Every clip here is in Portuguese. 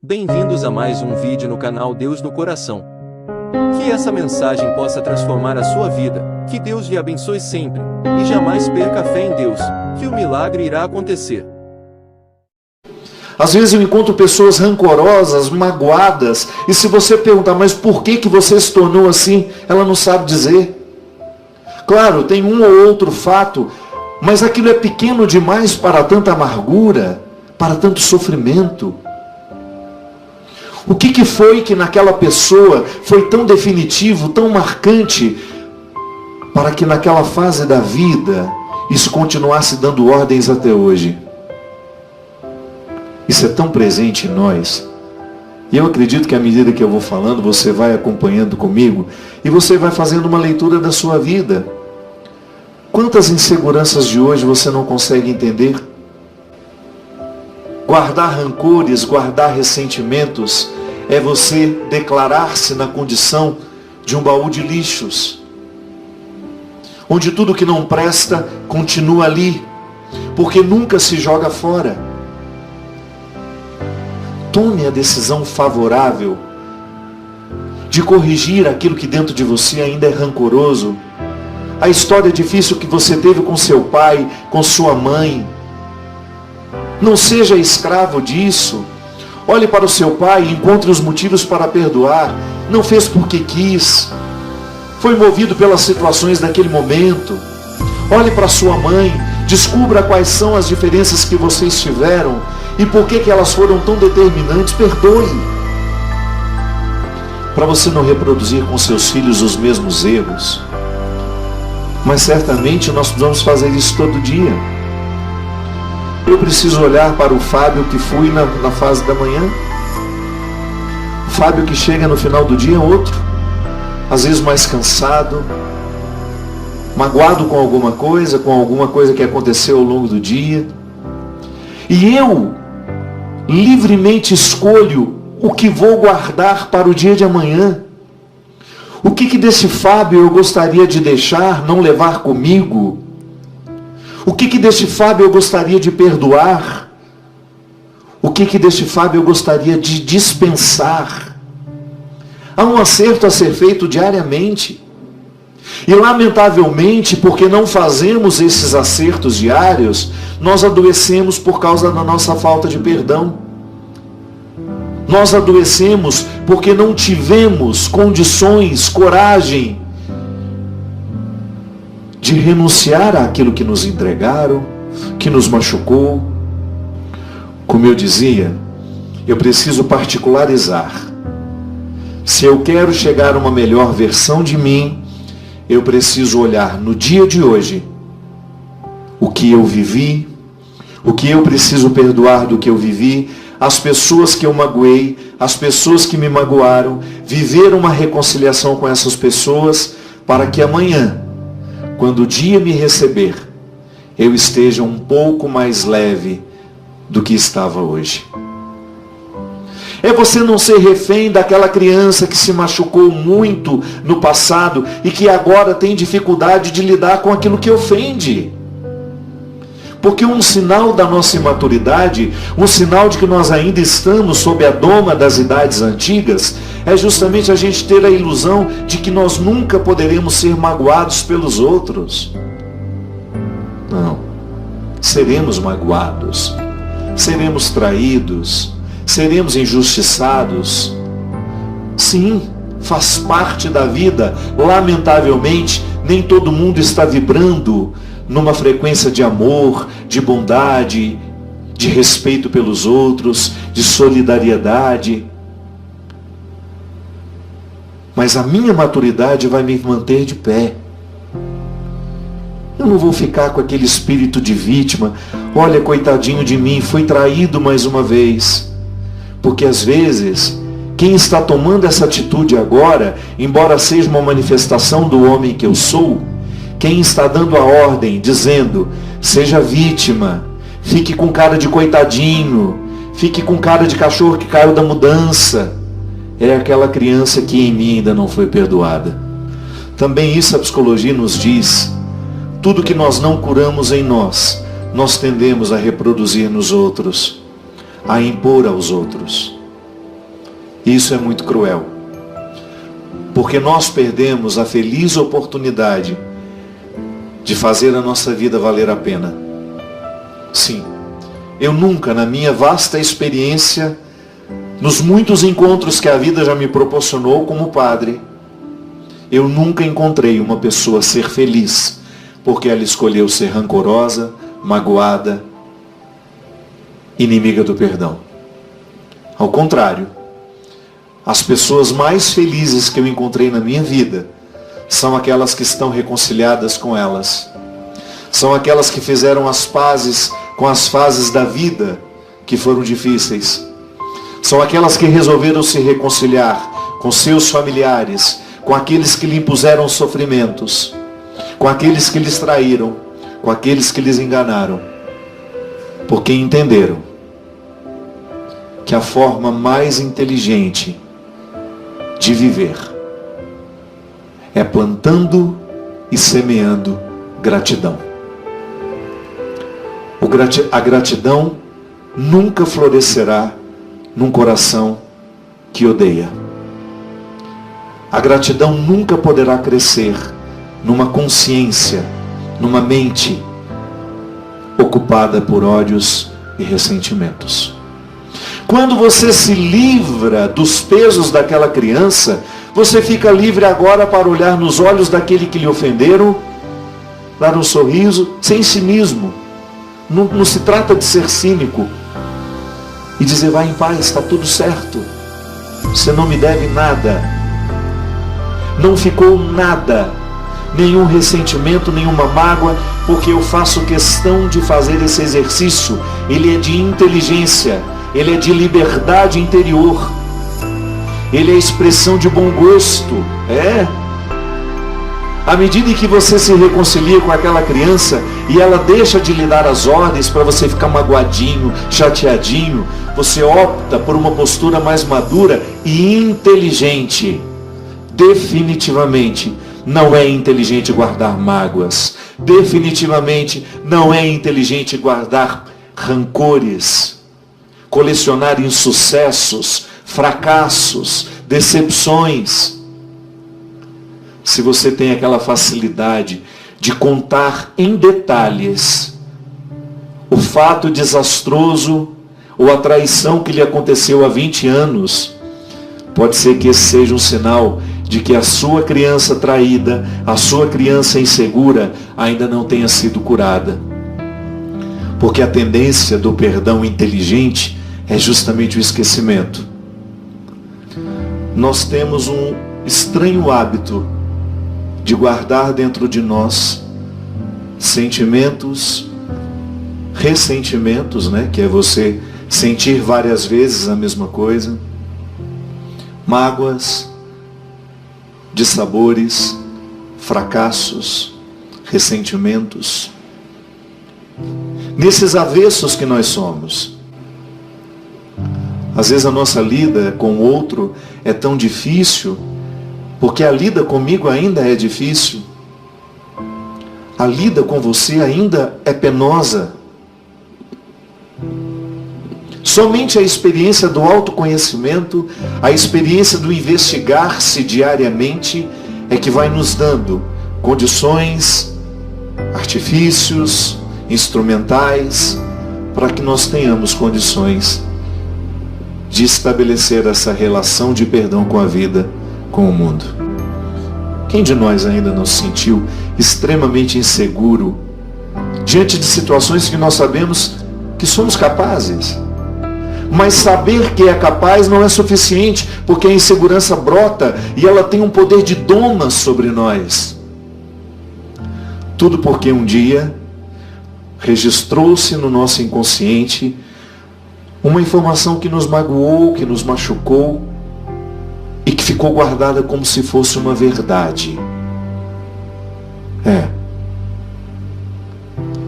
Bem-vindos a mais um vídeo no canal Deus no Coração. Que essa mensagem possa transformar a sua vida, que Deus lhe abençoe sempre, e jamais perca a fé em Deus, que o milagre irá acontecer. Às vezes eu encontro pessoas rancorosas, magoadas, e se você perguntar, mas por que você se tornou assim? Ela não sabe dizer. Claro, tem um ou outro fato, mas aquilo é pequeno demais para tanta amargura, para tanto sofrimento. O que foi que naquela pessoa foi tão definitivo, tão marcante, para que naquela fase da vida isso continuasse dando ordens até hoje? Isso é tão presente em nós. E eu acredito que à medida que eu vou falando, você vai acompanhando comigo e você vai fazendo uma leitura da sua vida. Quantas inseguranças de hoje você não consegue entender? Guardar rancores, guardar ressentimentos, é você declarar-se na condição de um baú de lixos, onde tudo que não presta continua ali, porque nunca se joga fora. Tome a decisão favorável de corrigir aquilo que dentro de você ainda é rancoroso. A história difícil que você teve com seu pai, com sua mãe. Não seja escravo disso. Olhe para o seu pai e encontre os motivos para perdoar. Não fez porque quis. Foi movido pelas situações daquele momento. Olhe para sua mãe. Descubra quais são as diferenças que vocês tiveram e por que elas foram tão determinantes. Perdoe. Para você não reproduzir com seus filhos os mesmos erros. Mas certamente nós precisamos fazer isso todo dia. Eu preciso olhar para o Fábio que fui na fase da manhã. O Fábio que chega no final do dia é outro. Às vezes mais cansado, magoado com alguma coisa que aconteceu ao longo do dia. E eu livremente escolho o que vou guardar para o dia de amanhã. O que desse Fábio eu gostaria de deixar, não levar comigo? O que desse Fábio eu gostaria de perdoar? O que desse Fábio eu gostaria de dispensar? Há um acerto a ser feito diariamente. E lamentavelmente, porque não fazemos esses acertos diários, nós adoecemos por causa da nossa falta de perdão. Nós adoecemos porque não tivemos condições, coragem de renunciar àquilo que nos entregaram, que nos machucou. Como eu dizia, eu preciso particularizar. Se eu quero chegar a uma melhor versão de mim, eu preciso olhar no dia de hoje o que eu vivi, o que eu preciso perdoar do que eu vivi, as pessoas que eu magoei, as pessoas que me magoaram, viver uma reconciliação com essas pessoas, para que amanhã, quando o dia me receber, eu esteja um pouco mais leve do que estava hoje. É você não ser refém daquela criança que se machucou muito no passado e que agora tem dificuldade de lidar com aquilo que ofende. Porque um sinal da nossa imaturidade, um sinal de que nós ainda estamos sob a doma das idades antigas, é justamente a gente ter a ilusão de que nós nunca poderemos ser magoados pelos outros. Não. Seremos magoados, seremos traídos, seremos injustiçados. Sim, faz parte da vida. Lamentavelmente, nem todo mundo está vibrando numa frequência de amor, de bondade, de respeito pelos outros, de solidariedade. Mas a minha maturidade vai me manter de pé. Eu não vou ficar com aquele espírito de vítima. Olha, coitadinho de mim, fui traído mais uma vez. Porque às vezes, quem está tomando essa atitude agora, embora seja uma manifestação do homem que eu sou, quem está dando a ordem, dizendo, seja vítima, fique com cara de coitadinho, fique com cara de cachorro que caiu da mudança, é aquela criança que em mim ainda não foi perdoada. Também isso a psicologia nos diz, tudo que nós não curamos em nós, nós tendemos a reproduzir nos outros, a impor aos outros. E isso é muito cruel. Porque nós perdemos a feliz oportunidade de fazer a nossa vida valer a pena. Sim, eu nunca, na minha vasta experiência, nos muitos encontros que a vida já me proporcionou como padre, eu nunca encontrei uma pessoa ser feliz, porque ela escolheu ser rancorosa, magoada, inimiga do perdão. Ao contrário, as pessoas mais felizes que eu encontrei na minha vida são aquelas que estão reconciliadas com elas. São aquelas que fizeram as pazes com as fases da vida que foram difíceis. São aquelas que resolveram se reconciliar com seus familiares, com aqueles que lhe impuseram sofrimentos, com aqueles que lhes traíram, com aqueles que lhes enganaram, porque entenderam que a forma mais inteligente de viver é plantando e semeando gratidão. A gratidão nunca florescerá num coração que odeia. A gratidão nunca poderá crescer numa consciência, numa mente ocupada por ódios e ressentimentos. Quando você se livra dos pesos daquela criança, você fica livre agora para olhar nos olhos daquele que lhe ofenderam, dar um sorriso, sem cinismo. Não se trata de ser cínico e dizer, vai em paz, está tudo certo. Você não me deve nada. Não ficou nada, nenhum ressentimento, nenhuma mágoa, porque eu faço questão de fazer esse exercício. Ele é de inteligência, ele é de liberdade interior, ele é expressão de bom gosto. À medida em que você se reconcilia com aquela criança e ela deixa de lhe dar as ordens para você ficar magoadinho, chateadinho, você opta por uma postura mais madura e inteligente. Definitivamente não é inteligente guardar mágoas. Definitivamente não é inteligente guardar rancores, colecionar insucessos, fracassos, decepções. Se você tem aquela facilidade de contar em detalhes o fato desastroso ou a traição que lhe aconteceu há 20 anos, pode ser que esse seja um sinal de que a sua criança traída, a sua criança insegura, ainda não tenha sido curada. Porque a tendência do perdão inteligente é justamente o esquecimento. Nós temos um estranho hábito de guardar dentro de nós sentimentos, ressentimentos, que é você sentir várias vezes a mesma coisa, mágoas, dissabores, fracassos, ressentimentos. Nesses avessos que nós somos. Às vezes a nossa lida com o outro é tão difícil, porque a lida comigo ainda é difícil. A lida com você ainda é penosa. Somente a experiência do autoconhecimento, a experiência do investigar-se diariamente é que vai nos dando condições, artifícios, instrumentais, para que nós tenhamos condições de estabelecer essa relação de perdão com a vida, com o mundo. Quem de nós ainda não se sentiu extremamente inseguro diante de situações que nós sabemos que somos capazes? Mas saber que é capaz não é suficiente, porque a insegurança brota e ela tem um poder de doma sobre nós. Tudo porque um dia registrou-se no nosso inconsciente uma informação que nos magoou, que nos machucou e que ficou guardada como se fosse uma verdade.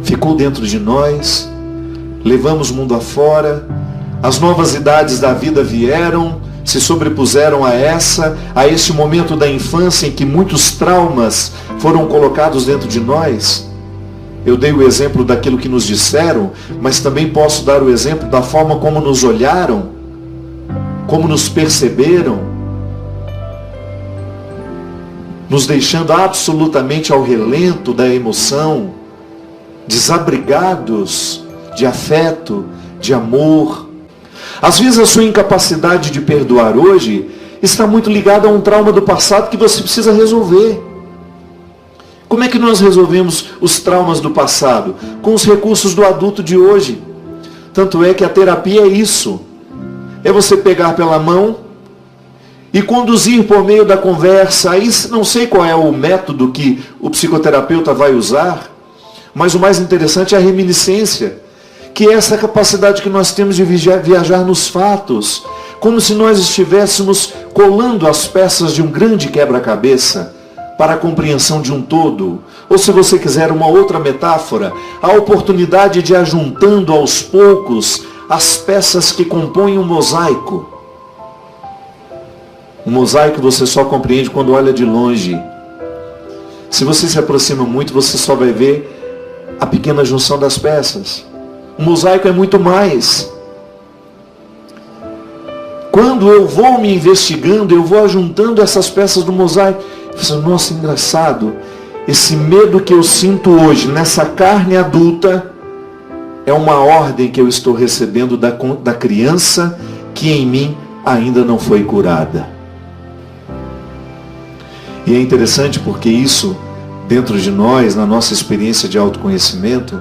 Ficou dentro de nós, levamos o mundo afora, as novas idades da vida vieram, se sobrepuseram a esse momento da infância em que muitos traumas foram colocados dentro de nós. Eu dei o exemplo daquilo que nos disseram, mas também posso dar o exemplo da forma como nos olharam. como nos perceberam, nos deixando absolutamente ao relento da emoção, desabrigados de afeto, de amor. Às vezes a sua incapacidade de perdoar hoje está muito ligada a um trauma do passado que você precisa resolver. Como é que nós resolvemos os traumas do passado? Com os recursos do adulto de hoje. Tanto é que a terapia é isso. É você pegar pela mão e conduzir por meio da conversa. Aí não sei qual é o método que o psicoterapeuta vai usar, mas o mais interessante é a reminiscência, que é essa capacidade que nós temos de viajar nos fatos, como se nós estivéssemos colando as peças de um grande quebra-cabeça para a compreensão de um todo. Ou, se você quiser uma outra metáfora, a oportunidade de ir ajuntando aos poucos as peças que compõem um mosaico. Um mosaico você só compreende quando olha de longe. Se você se aproxima muito, você só vai ver a pequena junção das peças. O mosaico é muito mais. Quando eu vou me investigando, eu vou ajuntando essas peças do mosaico. Eu falo, nossa, engraçado. Esse medo que eu sinto hoje, nessa carne adulta, é uma ordem que eu estou recebendo da criança que em mim ainda não foi curada. E é interessante porque isso, dentro de nós, na nossa experiência de autoconhecimento,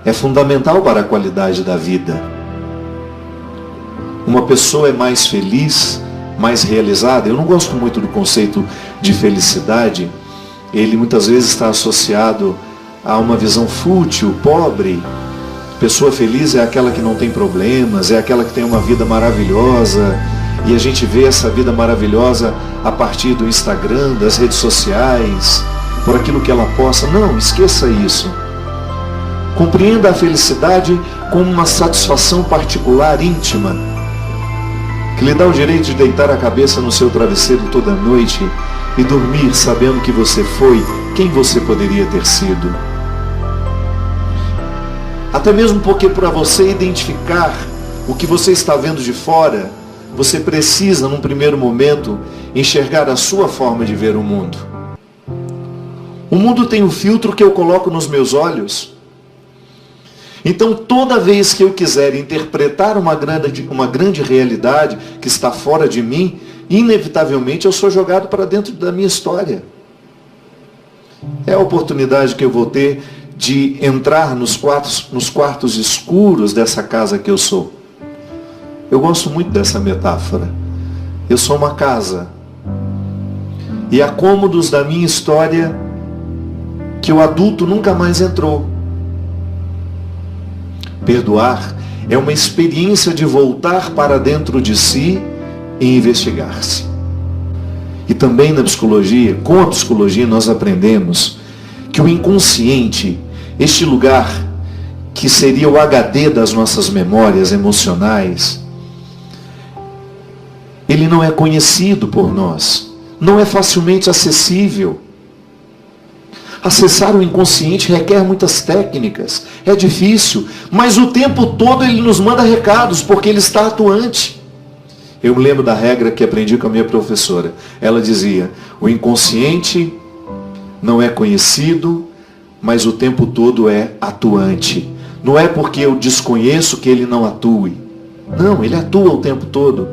é fundamental para a qualidade da vida. Uma pessoa é mais feliz, mais realizada. Eu não gosto muito do conceito de felicidade. Ele muitas vezes está associado a uma visão fútil, pobre. Pessoa feliz é aquela que não tem problemas, é aquela que tem uma vida maravilhosa. E a gente vê essa vida maravilhosa a partir do Instagram, das redes sociais, por aquilo que ela posta. Não, esqueça isso. Compreenda a felicidade como uma satisfação particular, íntima, que lhe dá o direito de deitar a cabeça no seu travesseiro toda noite e dormir sabendo que você foi quem você poderia ter sido. Até mesmo porque, para você identificar o que você está vendo de fora, você precisa, num primeiro momento, enxergar a sua forma de ver o mundo. O mundo tem um filtro que eu coloco nos meus olhos. Então, toda vez que eu quiser interpretar uma grande realidade que está fora de mim, inevitavelmente eu sou jogado para dentro da minha história. É a oportunidade que eu vou ter de entrar nos quartos escuros dessa casa que eu sou. Eu gosto muito dessa metáfora. Eu sou uma casa. E há cômodos da minha história que o adulto nunca mais entrou. Perdoar é uma experiência de voltar para dentro de si e investigar-se. E também na psicologia, com a psicologia, nós aprendemos que o inconsciente, este lugar que seria o HD das nossas memórias emocionais, ele não é conhecido por nós, não é facilmente acessível. Acessar o inconsciente requer muitas técnicas, é difícil, mas o tempo todo ele nos manda recados, porque ele está atuante. Eu me lembro da regra que aprendi com a minha professora. Ela dizia, o inconsciente não é conhecido, mas o tempo todo é atuante. Não é porque eu desconheço que ele não atue. Não, ele atua o tempo todo.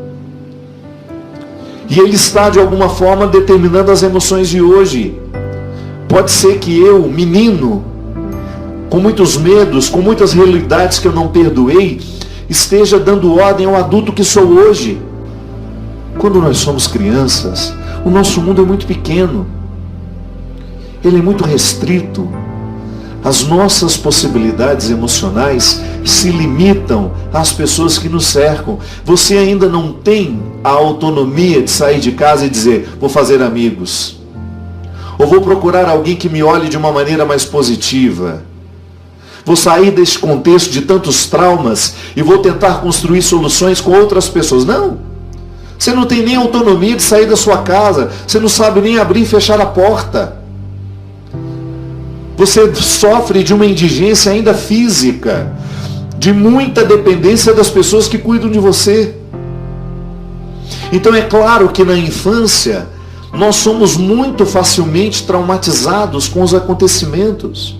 E ele está, de alguma forma, determinando as emoções de hoje. Pode ser que eu, menino, com muitos medos, com muitas realidades que eu não perdoei, esteja dando ordem ao adulto que sou hoje. Quando nós somos crianças, o nosso mundo é muito pequeno. Ele é muito restrito. As nossas possibilidades emocionais se limitam às pessoas que nos cercam. Você ainda não tem a autonomia de sair de casa e dizer, vou fazer amigos. Ou vou procurar alguém que me olhe de uma maneira mais positiva. Vou sair desse contexto de tantos traumas e vou tentar construir soluções com outras pessoas. Não. Você não tem nem autonomia de sair da sua casa. Você não sabe nem abrir e fechar a porta. Você sofre de uma indigência ainda física, de muita dependência das pessoas que cuidam de você. Então é claro que na infância nós somos muito facilmente traumatizados com os acontecimentos.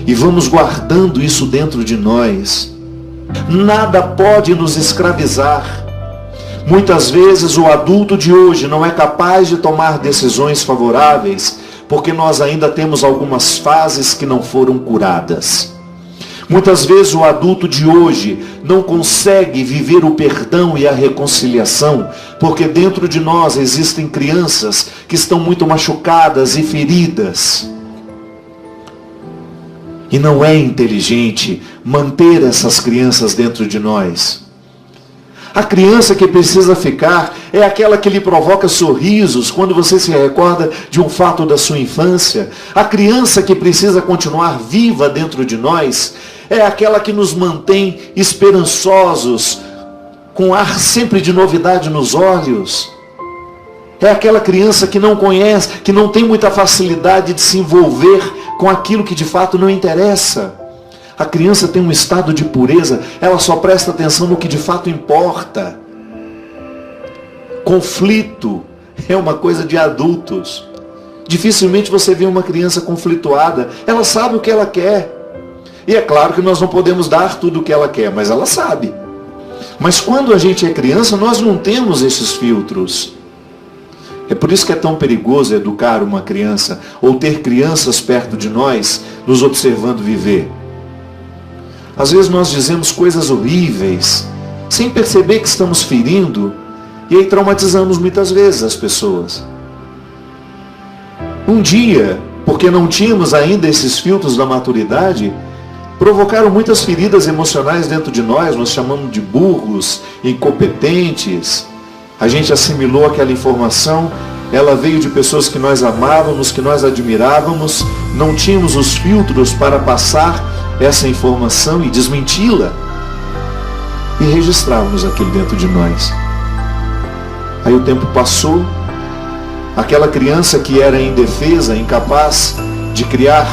E vamos guardando isso dentro de nós. Nada pode nos escravizar. Muitas vezes o adulto de hoje não é capaz de tomar decisões favoráveis, porque nós ainda temos algumas fases que não foram curadas. Muitas vezes o adulto de hoje não consegue viver o perdão e a reconciliação, porque dentro de nós existem crianças que estão muito machucadas e feridas. E não é inteligente manter essas crianças dentro de nós. A criança que precisa ficar é aquela que lhe provoca sorrisos quando você se recorda de um fato da sua infância. A criança que precisa continuar viva dentro de nós é aquela que nos mantém esperançosos, com ar sempre de novidade nos olhos. É aquela criança que não conhece, que não tem muita facilidade de se envolver com aquilo que de fato não interessa. A criança tem um estado de pureza, ela só presta atenção no que de fato importa. Conflito é uma coisa de adultos. Dificilmente você vê uma criança conflituada, ela sabe o que ela quer. E é claro que nós não podemos dar tudo o que ela quer, mas ela sabe. Mas quando a gente é criança, nós não temos esses filtros. É por isso que é tão perigoso educar uma criança, ou ter crianças perto de nós, nos observando viver. Às vezes nós dizemos coisas horríveis, sem perceber que estamos ferindo, e aí traumatizamos muitas vezes as pessoas. Um dia, porque não tínhamos ainda esses filtros da maturidade, provocaram muitas feridas emocionais dentro de nós, nós chamamos de burros, incompetentes. A gente assimilou aquela informação, ela veio de pessoas que nós amávamos, que nós admirávamos, não tínhamos os filtros para passar essa informação e desmenti-la. E registrávamos aquilo dentro de nós. Aí o tempo passou, aquela criança que era indefesa, incapaz de criar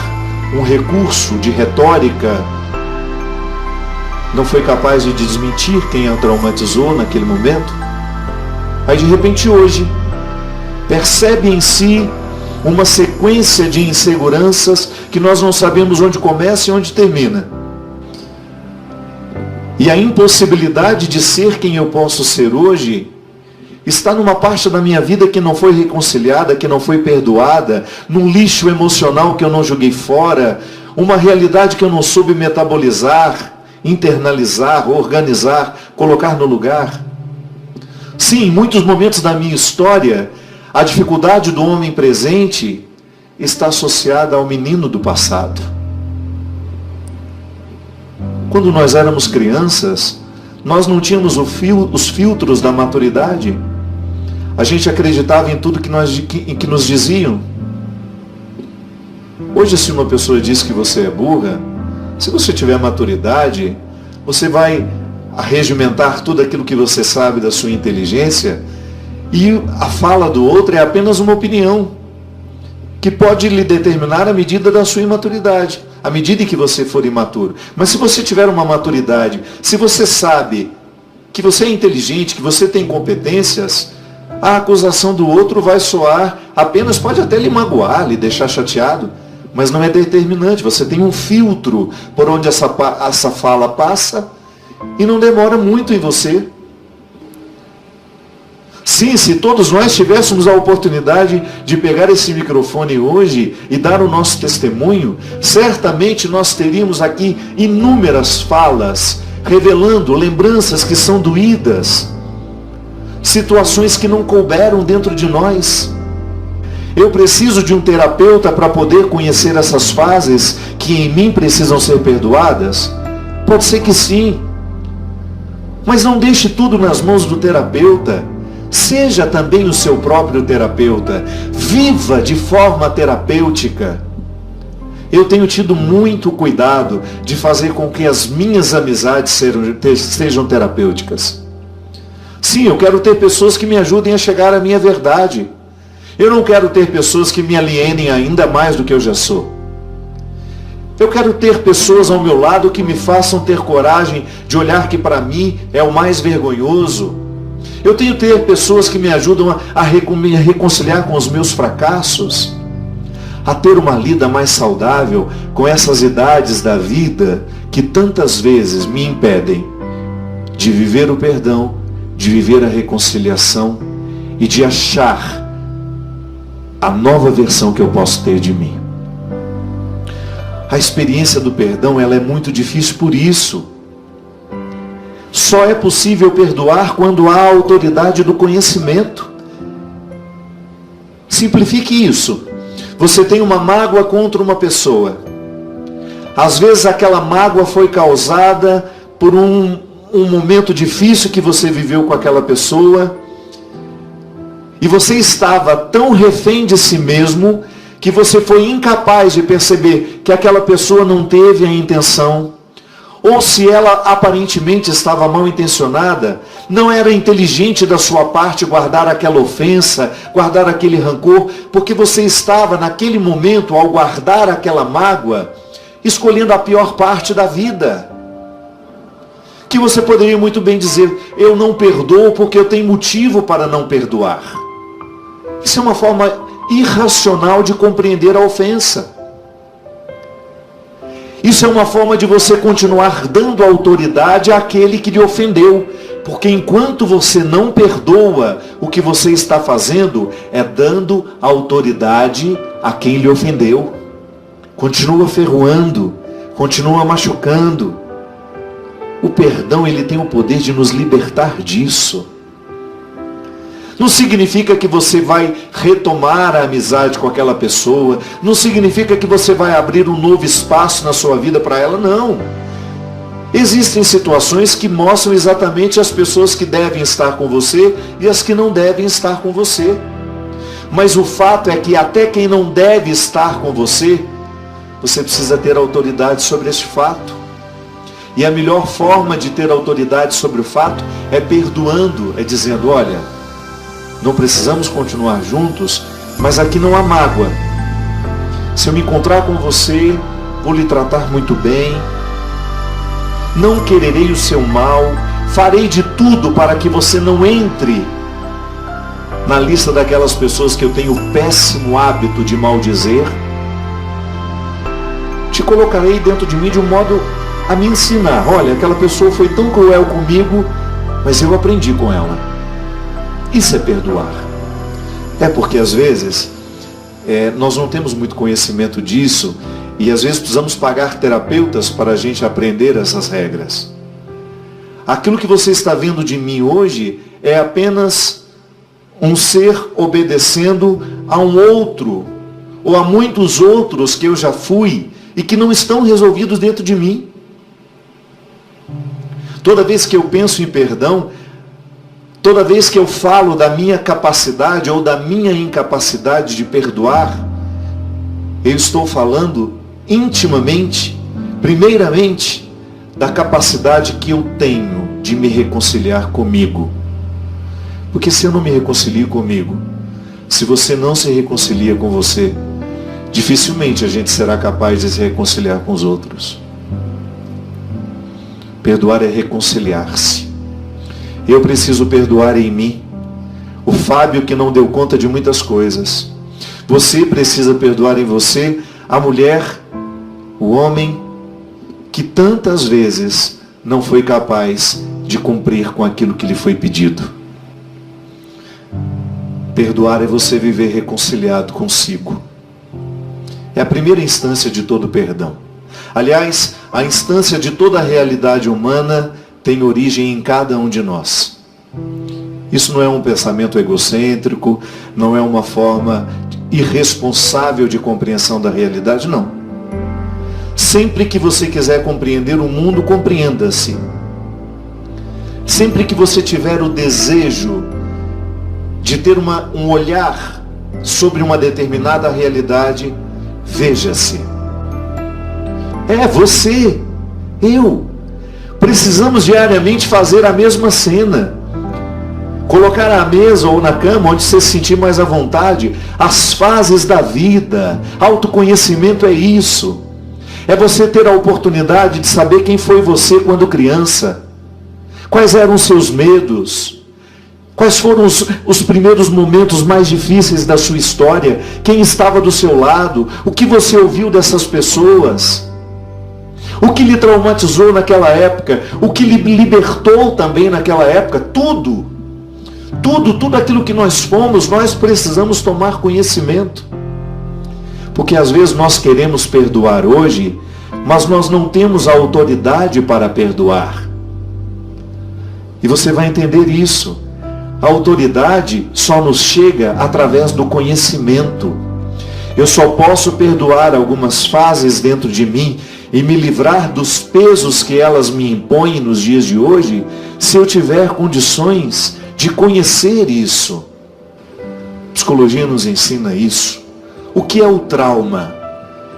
um recurso de retórica, não foi capaz de desmentir quem a traumatizou naquele momento. Aí de repente hoje, percebe em si uma sequência de inseguranças que nós não sabemos onde começa e onde termina. E a impossibilidade de ser quem eu posso ser hoje está numa parte da minha vida que não foi reconciliada, que não foi perdoada, num lixo emocional que eu não joguei fora, uma realidade que eu não soube metabolizar, internalizar, organizar, colocar no lugar. Sim, em muitos momentos da minha história, a dificuldade do homem presente está associada ao menino do passado. Quando nós éramos crianças, nós não tínhamos os filtros da maturidade. A gente acreditava em tudo que nos diziam. Hoje, se uma pessoa diz que você é burra, se você tiver maturidade, você vai arregimentar tudo aquilo que você sabe da sua inteligência, e a fala do outro é apenas uma opinião, que pode lhe determinar a medida da sua imaturidade, à medida em que você for imaturo. Mas se você tiver uma maturidade, se você sabe que você é inteligente, que você tem competências, a acusação do outro vai soar apenas, pode até lhe magoar, lhe deixar chateado, mas não é determinante. Você tem um filtro por onde essa fala passa e não demora muito em você. Sim, se todos nós tivéssemos a oportunidade de pegar esse microfone hoje e dar o nosso testemunho, certamente nós teríamos aqui inúmeras falas, revelando lembranças que são doídas, situações que não couberam dentro de nós. Eu preciso de um terapeuta para poder conhecer essas fases que em mim precisam ser perdoadas? Pode ser que sim. Mas não deixe tudo nas mãos do terapeuta. Seja também o seu próprio terapeuta. Viva de forma terapêutica. Eu tenho tido muito cuidado de fazer com que as minhas amizades sejam terapêuticas. Sim, eu quero ter pessoas que me ajudem a chegar à minha verdade. Eu não quero ter pessoas que me alienem ainda mais do que eu já sou. Eu quero ter pessoas ao meu lado que me façam ter coragem de olhar que para mim é o mais vergonhoso. Eu tenho que ter pessoas que me ajudam a me reconciliar com os meus fracassos, a ter uma lida mais saudável com essas idades da vida que tantas vezes me impedem de viver o perdão, de viver a reconciliação e de achar a nova versão que eu posso ter de mim. A experiência do perdão, ela é muito difícil por isso. Só é possível perdoar quando há a autoridade do conhecimento. Simplifique isso. Você tem uma mágoa contra uma pessoa. Às vezes aquela mágoa foi causada por um momento difícil que você viveu com aquela pessoa. E você estava tão refém de si mesmo que você foi incapaz de perceber que aquela pessoa não teve a intenção. Ou se ela aparentemente estava mal intencionada, não era inteligente da sua parte guardar aquela ofensa, guardar aquele rancor, porque você estava naquele momento, ao guardar aquela mágoa, escolhendo a pior parte da vida. Que você poderia muito bem dizer, eu não perdoo porque eu tenho motivo para não perdoar. Isso é uma forma irracional de compreender a ofensa. Isso é uma forma de você continuar dando autoridade àquele que lhe ofendeu. Porque enquanto você não perdoa, o que você está fazendo é dando autoridade a quem lhe ofendeu. Continua ferroando, continua machucando. O perdão, ele tem o poder de nos libertar disso. Não significa que você vai retomar a amizade com aquela pessoa. Não significa que você vai abrir um novo espaço na sua vida para ela. Não. Existem situações que mostram exatamente as pessoas que devem estar com você e as que não devem estar com você. Mas o fato é que até quem não deve estar com você, você precisa ter autoridade sobre esse fato. E a melhor forma de ter autoridade sobre o fato é perdoando, é dizendo, olha, não precisamos continuar juntos, mas aqui não há mágoa. Se eu me encontrar com você, vou lhe tratar muito bem. Não quererei o seu mal. Farei de tudo para que você não entre na lista daquelas pessoas que eu tenho o péssimo hábito de maldizer. Te colocarei dentro de mim de um modo a me ensinar. Olha, aquela pessoa foi tão cruel comigo, mas eu aprendi com ela. Isso é perdoar. É porque às vezes nós não temos muito conhecimento disso e às vezes precisamos pagar terapeutas para a gente aprender essas regras. Aquilo que você está vendo de mim hoje é apenas um ser obedecendo a um outro ou a muitos outros que eu já fui e que não estão resolvidos dentro de mim. Toda vez que eu penso em perdão, toda vez que eu falo da minha capacidade ou da minha incapacidade de perdoar, eu estou falando intimamente, primeiramente, da capacidade que eu tenho de me reconciliar comigo. Porque se eu não me reconcilio comigo, se você não se reconcilia com você, dificilmente a gente será capaz de se reconciliar com os outros. Perdoar é reconciliar-se. Eu preciso perdoar em mim o Fábio que não deu conta de muitas coisas. Você precisa perdoar em você a mulher, o homem que tantas vezes não foi capaz de cumprir com aquilo que lhe foi pedido. Perdoar é você viver reconciliado consigo. É a primeira instância de todo perdão. Aliás, a instância de toda a realidade humana tem origem em cada um de nós. Isso não é um pensamento egocêntrico, não é uma forma irresponsável de compreensão da realidade, não. Sempre que você quiser compreender o mundo, compreenda-se. Sempre que você tiver o desejo de ter um olhar sobre uma determinada realidade, veja-se. Você, eu. Precisamos diariamente fazer a mesma cena. Colocar à mesa ou na cama, onde você se sentir mais à vontade, as fases da vida. Autoconhecimento é isso. É você ter a oportunidade de saber quem foi você quando criança. Quais eram os seus medos. Quais foram os primeiros momentos mais difíceis da sua história? Quem estava do seu lado? O que você ouviu dessas pessoas? O que lhe traumatizou naquela época? O que lhe libertou também naquela época? Tudo aquilo que nós fomos, nós precisamos tomar conhecimento. Porque às vezes nós queremos perdoar hoje, mas nós não temos a autoridade para perdoar. E você vai entender isso. A autoridade só nos chega através do conhecimento. Eu só posso perdoar algumas fases dentro de mim e me livrar dos pesos que elas me impõem nos dias de hoje, se eu tiver condições de conhecer isso. A psicologia nos ensina isso. O que é o trauma?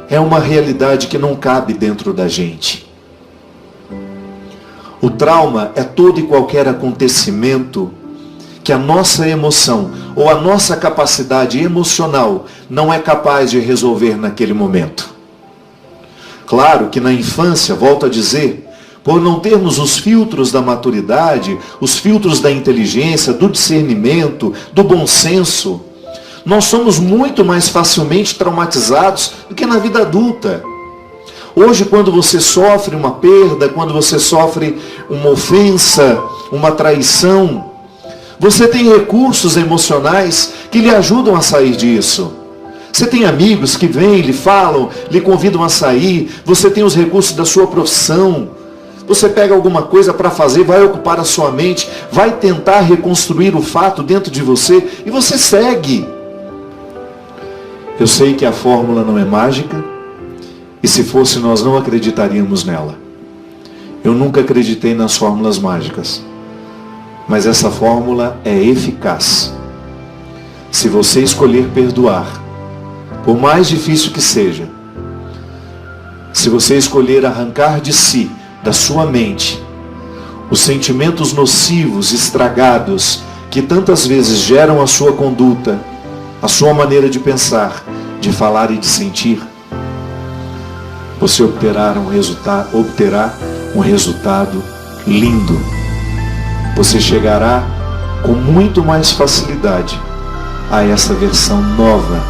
É uma realidade que não cabe dentro da gente. O trauma é todo e qualquer acontecimento que a nossa emoção ou a nossa capacidade emocional não é capaz de resolver naquele momento. Claro que na infância, volto a dizer, por não termos os filtros da maturidade, os filtros da inteligência, do discernimento, do bom senso, nós somos muito mais facilmente traumatizados do que na vida adulta. Hoje, quando você sofre uma perda, quando você sofre uma ofensa, uma traição, você tem recursos emocionais que lhe ajudam a sair disso. Você tem amigos que vêm, lhe falam, lhe convidam a sair. Você tem os recursos da sua profissão. Você pega alguma coisa para fazer, vai ocupar a sua mente, vai tentar reconstruir o fato dentro de você e você segue. Eu sei que a fórmula não é mágica e se fosse nós não acreditaríamos nela. Eu nunca acreditei nas fórmulas mágicas. Mas essa fórmula é eficaz. Se você escolher perdoar, por mais difícil que seja, se você escolher arrancar de si, da sua mente, os sentimentos nocivos, estragados, que tantas vezes geram a sua conduta, a sua maneira de pensar, de falar e de sentir, você obterá um resultado lindo. Você chegará com muito mais facilidade a essa versão nova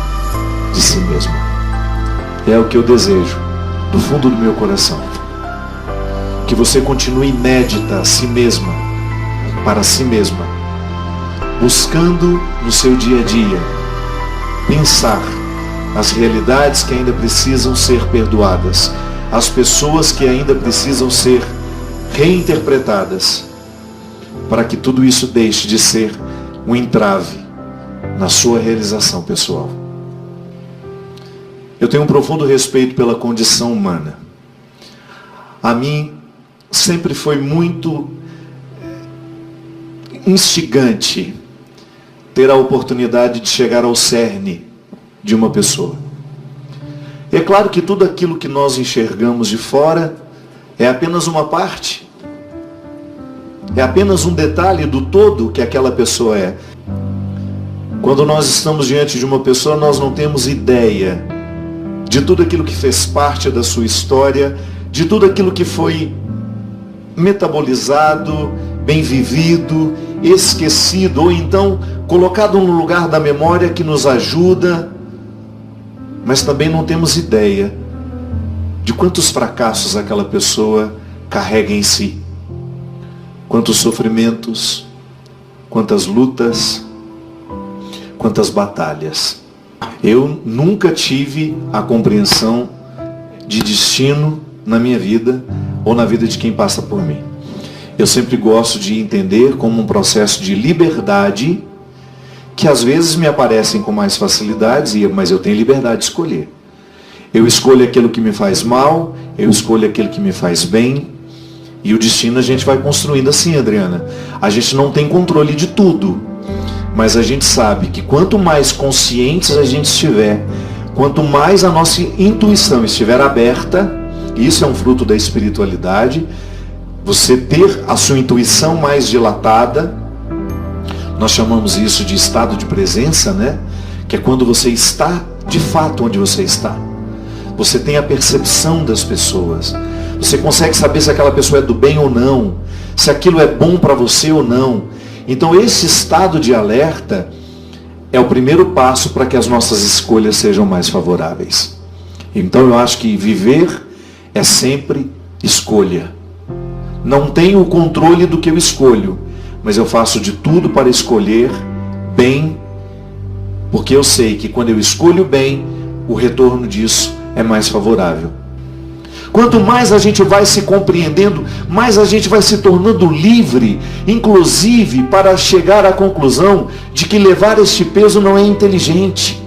de si mesmo. É o que eu desejo, do fundo do meu coração. Que você continue inédita a si mesma, para si mesma, buscando no seu dia a dia, pensar as realidades que ainda precisam ser perdoadas, as pessoas que ainda precisam ser reinterpretadas, para que tudo isso deixe de ser um entrave na sua realização pessoal. Eu tenho um profundo respeito pela condição humana. A mim sempre foi muito instigante ter a oportunidade de chegar ao cerne de uma pessoa. É claro que tudo aquilo que nós enxergamos de fora é apenas uma parte. É apenas um detalhe do todo que aquela pessoa é. Quando nós estamos diante de uma pessoa, nós não temos ideia de tudo aquilo que fez parte da sua história, de tudo aquilo que foi metabolizado, bem vivido, esquecido, ou então colocado no lugar da memória que nos ajuda, mas também não temos ideia de quantos fracassos aquela pessoa carrega em si. Quantos sofrimentos, quantas lutas, quantas batalhas. Eu nunca tive a compreensão de destino na minha vida ou na vida de quem passa por mim. Eu sempre gosto de entender como um processo de liberdade que às vezes me aparecem com mais facilidade, mas eu tenho liberdade de escolher. Eu escolho aquilo que me faz mal, eu escolho aquilo que me faz bem. E o destino a gente vai construindo assim, Adriana. A gente não tem controle de tudo, mas a gente sabe que quanto mais conscientes a gente estiver, quanto mais a nossa intuição estiver aberta, isso é um fruto da espiritualidade, você ter a sua intuição mais dilatada, nós chamamos isso de estado de presença, né? Que é quando você está de fato onde você está. Você tem a percepção das pessoas. Você consegue saber se aquela pessoa é do bem ou não, se aquilo é bom para você ou não. Então esse estado de alerta é o primeiro passo para que as nossas escolhas sejam mais favoráveis. Então eu acho que viver é sempre escolha. Não tenho o controle do que eu escolho, mas eu faço de tudo para escolher bem, porque eu sei que quando eu escolho bem, o retorno disso é mais favorável. Quanto mais a gente vai se compreendendo, mais a gente vai se tornando livre, inclusive para chegar à conclusão de que levar este peso não é inteligente.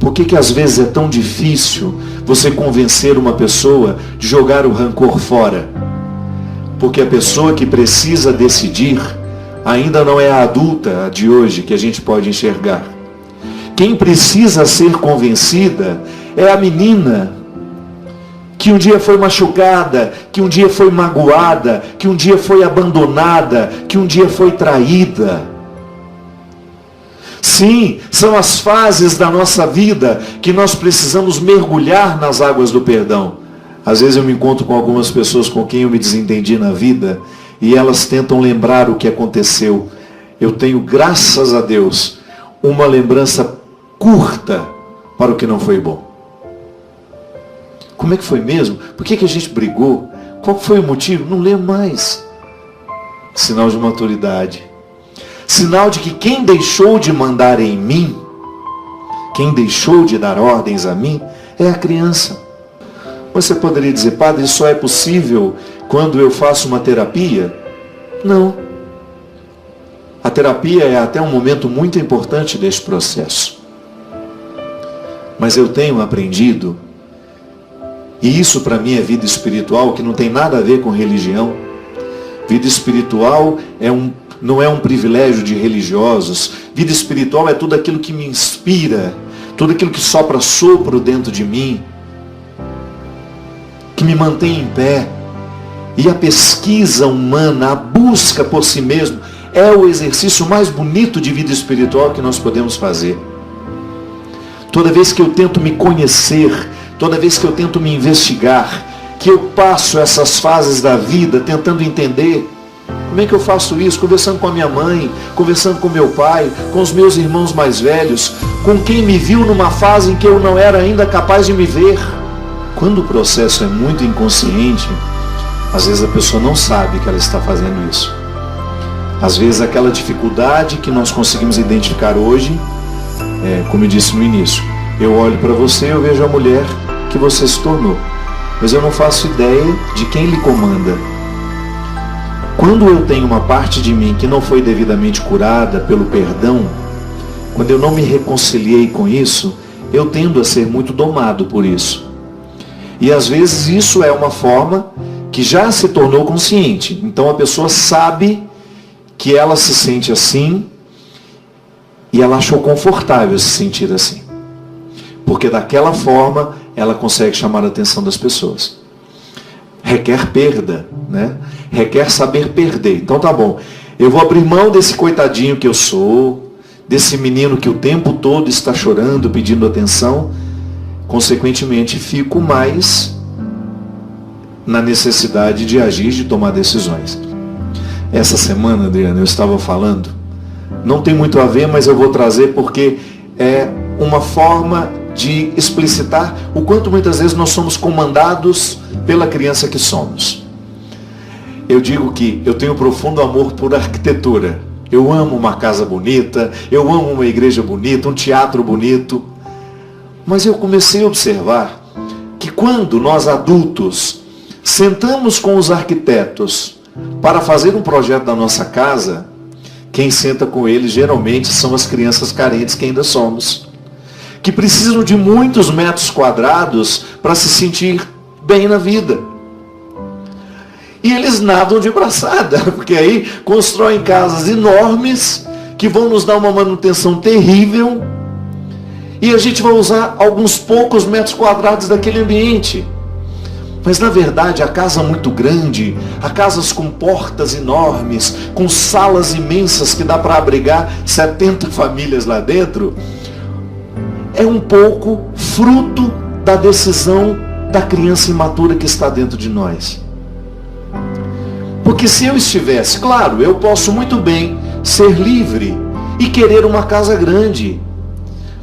Por que às vezes é tão difícil você convencer uma pessoa de jogar o rancor fora? Porque a pessoa que precisa decidir ainda não é a adulta de hoje que a gente pode enxergar. Quem precisa ser convencida é a menina que um dia foi machucada, que um dia foi magoada, que um dia foi abandonada, que um dia foi traída. Sim, são as fases da nossa vida que nós precisamos mergulhar nas águas do perdão. Às vezes eu me encontro com algumas pessoas com quem eu me desentendi na vida e elas tentam lembrar o que aconteceu. Eu tenho, graças a Deus, uma lembrança curta para o que não foi bom. Como é que foi mesmo? Por que a gente brigou? Qual foi o motivo? Não lembro mais. Sinal de maturidade. Sinal de que quem deixou de mandar em mim, quem deixou de dar ordens a mim, é a criança. Você poderia dizer, padre, isso só é possível quando eu faço uma terapia? Não. A terapia é até um momento muito importante deste processo. Mas eu tenho aprendido, e isso para mim é vida espiritual, que não tem nada a ver com religião. Vida espiritual não é um privilégio de religiosos. Vida espiritual é tudo aquilo que me inspira, tudo aquilo que sopra sopro dentro de mim, que me mantém em pé. E a pesquisa humana, a busca por si mesmo, é o exercício mais bonito de vida espiritual que nós podemos fazer. Toda vez que eu tento me conhecer, toda vez que eu tento me investigar, que eu passo essas fases da vida tentando entender, como é que eu faço isso? Conversando com a minha mãe, conversando com meu pai, com os meus irmãos mais velhos, com quem me viu numa fase em que eu não era ainda capaz de me ver. Quando o processo é muito inconsciente, às vezes a pessoa não sabe que ela está fazendo isso. Às vezes aquela dificuldade que nós conseguimos identificar hoje, como eu disse no início, eu olho para você e eu vejo a mulher que você se tornou, mas eu não faço ideia de quem lhe comanda. Quando eu tenho uma parte de mim que não foi devidamente curada pelo perdão, quando eu não me reconciliei com isso, eu tendo a ser muito domado por isso. E às vezes isso é uma forma que já se tornou consciente. Então a pessoa sabe que ela se sente assim e ela achou confortável se sentir assim. Porque daquela forma ela consegue chamar a atenção das pessoas. Requer perda, né? Requer saber perder. Então tá bom, eu vou abrir mão desse coitadinho que eu sou, desse menino que o tempo todo está chorando, pedindo atenção. Consequentemente, fico mais na necessidade de agir, de tomar decisões. Essa semana, Adriana, eu estava falando, não tem muito a ver, mas eu vou trazer porque é uma forma de explicitar o quanto muitas vezes nós somos comandados pela criança que somos. Eu digo que eu tenho profundo amor por arquitetura. Eu amo uma casa bonita, eu amo uma igreja bonita, um teatro bonito. Mas eu comecei a observar que quando nós adultos sentamos com os arquitetos para fazer um projeto da nossa casa, quem senta com eles geralmente são as crianças carentes que ainda somos, que precisam de muitos metros quadrados para se sentir bem na vida. E eles nadam de braçada, porque aí constroem casas enormes que vão nos dar uma manutenção terrível. E a gente vai usar alguns poucos metros quadrados daquele ambiente. Mas na verdade a casa muito grande, a casas com portas enormes, com salas imensas que dá para abrigar 70 famílias lá dentro, é um pouco fruto da decisão da criança imatura que está dentro de nós. Porque se eu estivesse, claro, eu posso muito bem ser livre e querer uma casa grande.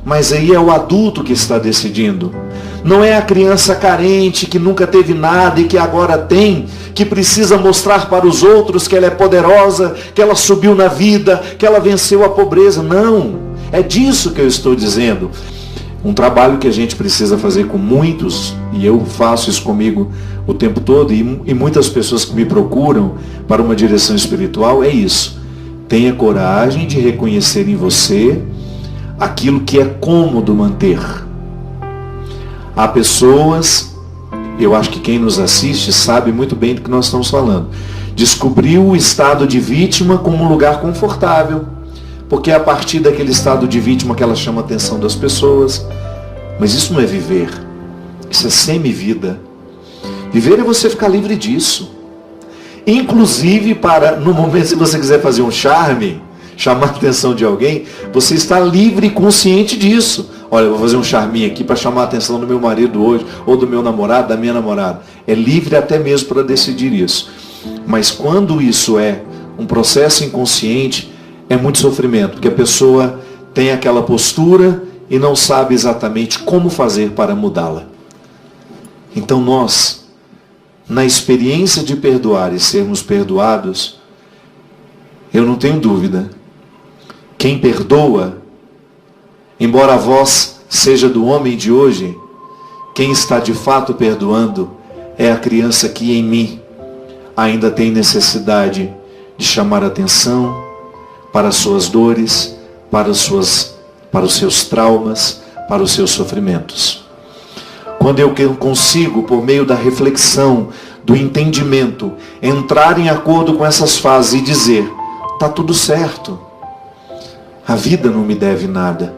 Mas aí é o adulto que está decidindo. Não é a criança carente que nunca teve nada e que agora tem, que precisa mostrar para os outros que ela é poderosa, que ela subiu na vida, que ela venceu a pobreza. Não, é disso que eu estou dizendo. Um trabalho que a gente precisa fazer com muitos, e eu faço isso comigo o tempo todo, e muitas pessoas que me procuram para uma direção espiritual, é isso. Tenha coragem de reconhecer em você aquilo que é cômodo manter. Há pessoas, eu acho que quem nos assiste sabe muito bem do que nós estamos falando, descobriu o estado de vítima como um lugar confortável, porque é a partir daquele estado de vítima que ela chama a atenção das pessoas. Mas isso não é viver, isso é semi-vida. Viver é você ficar livre disso. Inclusive, no momento se você quiser fazer um charme, chamar a atenção de alguém, você está livre e consciente disso. Olha, eu vou fazer um charminho aqui para chamar a atenção do meu marido hoje, ou do meu namorado, da minha namorada. É livre até mesmo para decidir isso. Mas quando isso é um processo inconsciente, é muito sofrimento, porque a pessoa tem aquela postura e não sabe exatamente como fazer para mudá-la. Então nós, na experiência de perdoar e sermos perdoados, eu não tenho dúvida, quem perdoa, embora a voz seja do homem de hoje, quem está de fato perdoando é a criança que em mim ainda tem necessidade de chamar atenção para as suas dores, para os seus traumas, para os seus sofrimentos. Quando eu consigo, por meio da reflexão, do entendimento, entrar em acordo com essas fases e dizer, está tudo certo, a vida não me deve nada,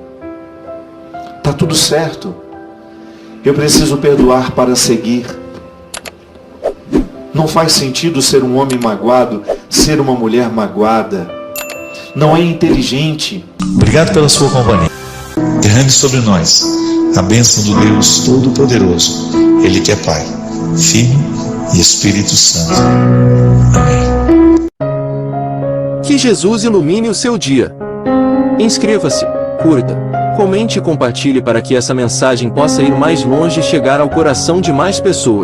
está tudo certo, eu preciso perdoar para seguir. Não faz sentido ser um homem magoado, ser uma mulher magoada, não é inteligente. Obrigado pela sua companhia. Derrame sobre nós a bênção do Deus Todo-Poderoso, Ele que é Pai, Filho e Espírito Santo. Amém. Que Jesus ilumine o seu dia. Inscreva-se, curta, comente e compartilhe para que essa mensagem possa ir mais longe e chegar ao coração de mais pessoas.